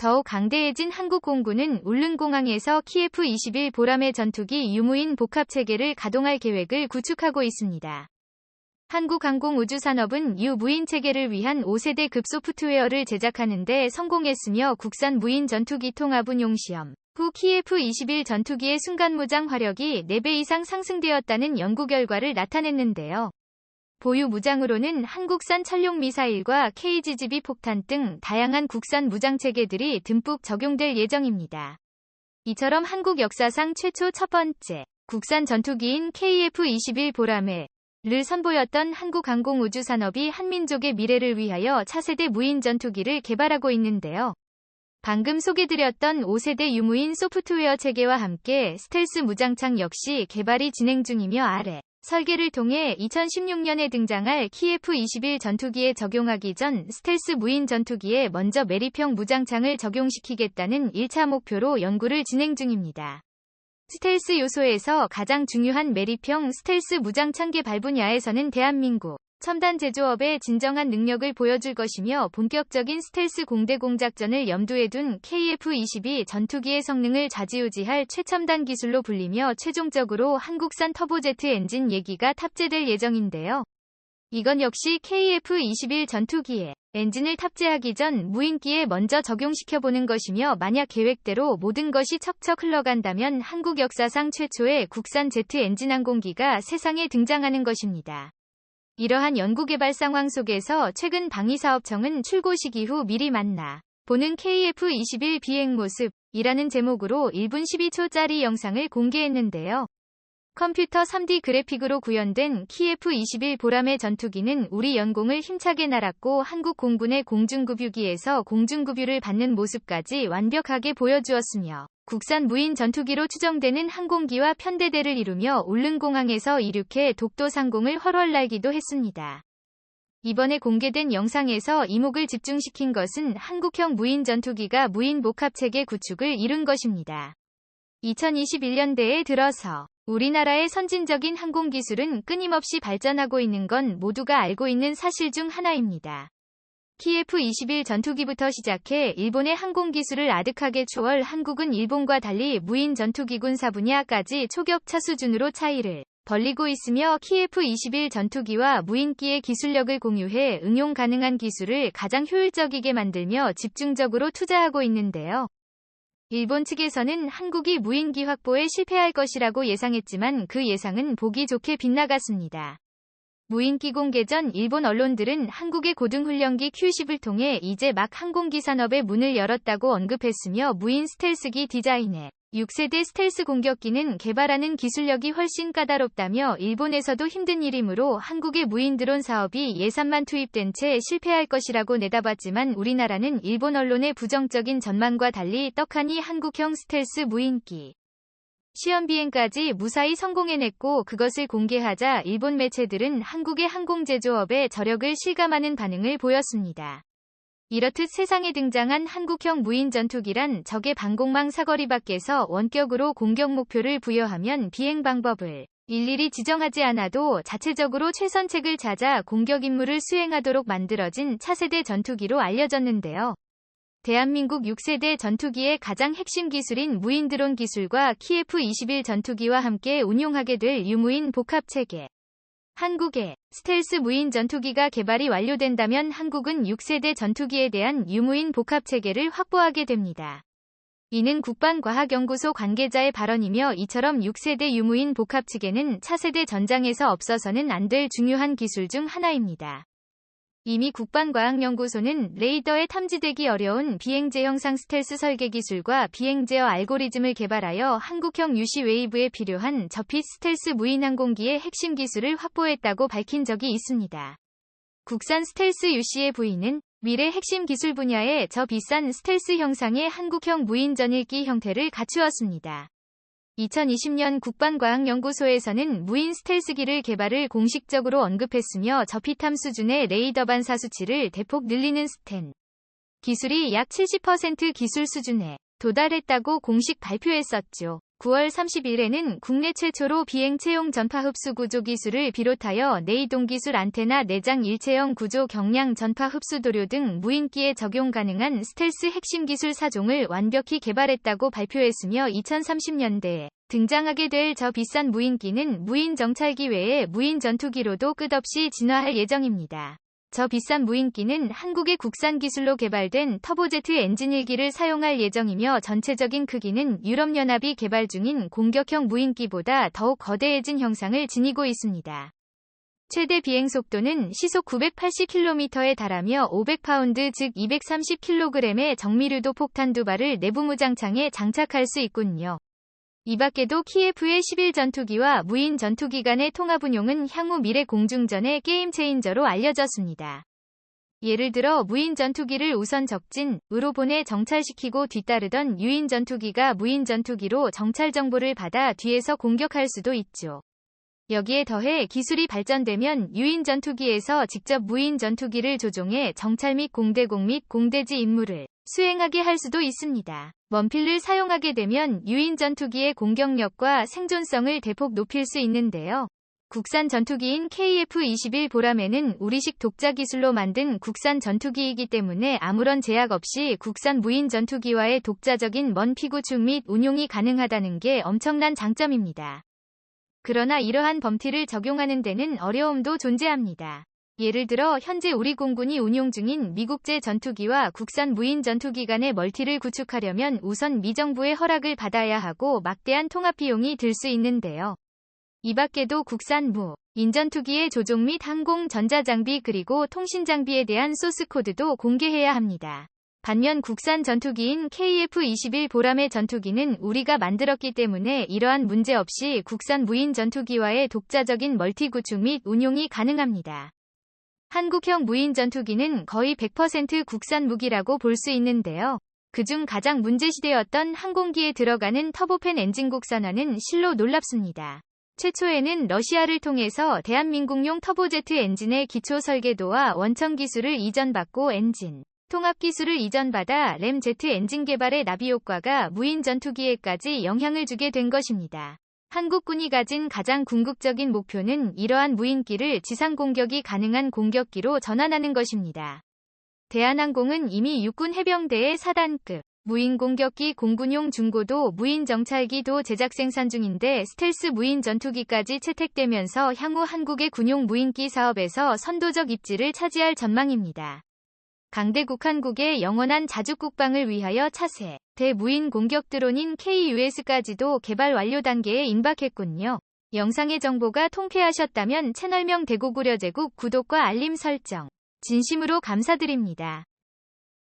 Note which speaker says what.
Speaker 1: 더욱 강대해진 한국 공군은 울릉공항에서 KF-21 보람의 전투기 유무인 복합체계를 가동할 계획을 구축하고 있습니다. 한국항공우주산업은 유무인 체계를 위한 5세대 급 소프트웨어를 제작하는 데 성공했으며 국산 무인 전투기 통합운용 시험 후 KF-21 전투기의 순간무장 화력이 4배 이상 상승되었다는 연구 결과를 나타냈는데요. 보유 무장으로는 한국산 천룡 미사일과 KGB 폭탄 등 다양한 국산 무장체계들이 듬뿍 적용될 예정입니다. 이처럼 한국 역사상 최초 첫 번째 국산 전투기인 KF-21 보람을 선보였던 한국항공우주산업이 한민족의 미래를 위하여 차세대 무인 전투기를 개발하고 있는데요. 방금 소개드렸던 5세대 유무인 소프트웨어 체계와 함께 스텔스 무장창 역시 개발이 진행 중이며 아래 설계를 통해 2016년에 등장할 KF-21 전투기에 적용하기 전 스텔스 무인 전투기에 먼저 매립형 무장창을 적용시키겠다는 1차 목표로 연구를 진행 중입니다. 스텔스 요소에서 가장 중요한 매립형 스텔스 무장창 개발 분야에서는 대한민국 첨단 제조업의 진정한 능력을 보여줄 것이며 본격적인 스텔스 공대 공작전을 염두에 둔 KF-22 전투기의 성능을 좌지우지할 최첨단 기술로 불리며 최종적으로 한국산 터보제트 엔진 예기가 탑재될 예정인데요. 이건 역시 KF-21 전투기에 엔진을 탑재하기 전 무인기에 먼저 적용시켜보는 것이며 만약 계획대로 모든 것이 척척 흘러간다면 한국 역사상 최초의 국산 제트 엔진 항공기가 세상에 등장하는 것입니다. 이러한 연구개발 상황 속에서 최근 방위사업청은 출고 시기 후 미리 만나 보는 KF-21 비행 모습이라는 제목으로 1분 12초짜리 영상을 공개했는데요. 컴퓨터 3D 그래픽으로 구현된 KF-21 보람의 전투기는 우리 영공을 힘차게 날았고 한국 공군의 공중급유기에서 공중급유를 받는 모습까지 완벽하게 보여주었으며 국산 무인 전투기로 추정되는 항공기와 편대대를 이루며 울릉공항에서 이륙해 독도 상공을 훨훨 날기도 했습니다. 이번에 공개된 영상에서 이목을 집중시킨 것은 한국형 무인 전투기가 무인 복합체계 구축을 이룬 것입니다. 2021년대에 들어서 우리나라의 선진적인 항공기술은 끊임없이 발전하고 있는 건 모두가 알고 있는 사실 중 하나입니다. KF-21 전투기부터 시작해 일본의 항공기술을 아득하게 초월 한국은 일본과 달리 무인 전투기 군사 분야까지 초격차 수준으로 차이를 벌리고 있으며 KF-21 전투기와 무인기의 기술력을 공유해 응용 가능한 기술을 가장 효율적이게 만들며 집중적으로 투자하고 있는데요. 일본 측에서는 한국이 무인기 확보에 실패할 것이라고 예상했지만 그 예상은 보기 좋게 빗나갔습니다. 무인기 공개 전 일본 언론들은 한국의 고등훈련기 Q-10을 통해 이제 막 항공기 산업의 문을 열었다고 언급했으며 무인 스텔스기 디자인에 6세대 스텔스 공격기는 개발하는 기술력이 훨씬 까다롭다며 일본에서도 힘든 일이므로 한국의 무인 드론 사업이 예산만 투입된 채 실패할 것이라고 내다봤지만 우리나라는 일본 언론의 부정적인 전망과 달리 떡하니 한국형 스텔스 무인기 시험 비행까지 무사히 성공해냈고 그것을 공개하자 일본 매체들은 한국의 항공제조업에 저력을 실감하는 반응을 보였습니다. 이렇듯 세상에 등장한 한국형 무인 전투기란 적의 방공망 사거리 밖에서 원격으로 공격 목표를 부여하면 비행 방법을 일일이 지정하지 않아도 자체적으로 최선책을 찾아 공격 임무를 수행하도록 만들어진 차세대 전투기로 알려졌는데요. 대한민국 6세대 전투기의 가장 핵심 기술인 무인 드론 기술과 KF-21 전투기와 함께 운용하게 될 유무인 복합체계. 한국의 스텔스 무인 전투기가 개발이 완료된다면 한국은 6세대 전투기에 대한 유무인 복합체계를 확보하게 됩니다. 이는 국방과학연구소 관계자의 발언이며 이처럼 6세대 유무인 복합체계는 차세대 전장에서 없어서는 안 될 중요한 기술 중 하나입니다. 이미 국방과학연구소는 레이더에 탐지되기 어려운 비행제형상 스텔스 설계 기술과 비행제어 알고리즘을 개발하여 한국형 UC 웨이브에 필요한 저핏 스텔스 무인 항공기의 핵심 기술을 확보했다고 밝힌 적이 있습니다. 국산 스텔스 UC의 부인은 미래 핵심 기술 분야의 저 비싼 스텔스 형상의 한국형 무인 전일기 형태를 갖추었습니다. 2020년 국방과학연구소에서는 무인 스텔스기를 개발을 공식적으로 언급했으며 저피탐 수준의 레이더 반사 수치를 대폭 늘리는 스텐 기술이 약 70% 기술 수준에 도달했다고 공식 발표했었죠. 9월 30일에는 국내 최초로 비행 채용 전파 흡수 구조 기술을 비롯하여 내이동 기술 안테나 내장 일체형 구조 경량 전파 흡수 도료 등 무인기에 적용 가능한 스텔스 핵심 기술 4종을 완벽히 개발했다고 발표했으며 2030년대에 등장하게 될 저 비싼 무인기는 무인 정찰기 외에 무인 전투기로도 끝없이 진화할 예정입니다. 저 비싼 무인기는 한국의 국산 기술로 개발된 터보제트 엔진 1기를 사용할 예정이며 전체적인 크기는 유럽연합이 개발 중인 공격형 무인기보다 더욱 거대해진 형상을 지니고 있습니다. 최대 비행 속도는 시속 980km에 달하며 500파운드 즉 230kg의 정밀유도 폭탄 2발을 내부 무장창에 장착할 수 있군요. 이 밖에도 키예프의 11 전투기와 무인 전투기 간의 통합 운용은 향후 미래 공중전의 게임 체인저로 알려졌습니다. 예를 들어 무인 전투기를 우선 적진으로 보내 정찰시키고 뒤따르던 유인 전투기가 무인 전투기로 정찰 정보를 받아 뒤에서 공격할 수도 있죠. 여기에 더해 기술이 발전되면 유인 전투기에서 직접 무인 전투기를 조종해 정찰 및 공대공 및 공대지 임무를 수행하게 할 수도 있습니다. 원필을 사용하게 되면 유인 전투기의 공격력과 생존성을 대폭 높일 수 있는데요. 국산 전투기인 KF-21 보람에는 우리식 독자 기술로 만든 국산 전투기이기 때문에 아무런 제약 없이 국산 무인 전투기와의 독자적인 먼피 구축 및 운용이 가능하다는 게 엄청난 장점입니다. 그러나 이러한 범티를 적용하는 데는 어려움도 존재합니다. 예를 들어 현재 우리 공군이 운용 중인 미국제 전투기와 국산 무인 전투기 간의 멀티를 구축하려면 우선 미 정부의 허락을 받아야 하고 막대한 통합 비용이 들 수 있는데요. 이 밖에도 국산 무인 전투기의 조종 및 항공 전자장비 그리고 통신장비에 대한 소스코드도 공개해야 합니다. 반면 국산 전투기인 KF-21 보람의 전투기는 우리가 만들었기 때문에 이러한 문제 없이 국산 무인 전투기와의 독자적인 멀티 구축 및 운용이 가능합니다. 한국형 무인 전투기는 거의 100% 국산 무기라고 볼 수 있는데요. 그중 가장 문제시되었던 항공기에 들어가는 터보팬 엔진 국산화는 실로 놀랍습니다. 최초에는 러시아를 통해서 대한민국용 터보제트 엔진의 기초 설계도와 원천 기술을 이전받고 엔진 통합 기술을 이전받아 램제트 엔진 개발의 나비 효과가 무인 전투기에까지 영향을 주게 된 것입니다. 한국군이 가진 가장 궁극적인 목표는 이러한 무인기를 지상 공격이 가능한 공격기로 전환하는 것입니다. 대한항공은 이미 육군 해병대의 4단급 무인 공격기 공군용 중고도 무인 정찰기도 제작 생산 중인데 스텔스 무인 전투기까지 채택되면서 향후 한국의 군용 무인기 사업에서 선도적 입지를 차지할 전망입니다. 강대국 한국의 영원한 자주 국방을 위하여 차세 대무인 공격 드론인 KUS까지도 개발 완료 단계에 임박했군요. 영상의 정보가 통쾌하셨다면 채널명 대구구려제국 구독과 알림 설정 진심으로 감사드립니다.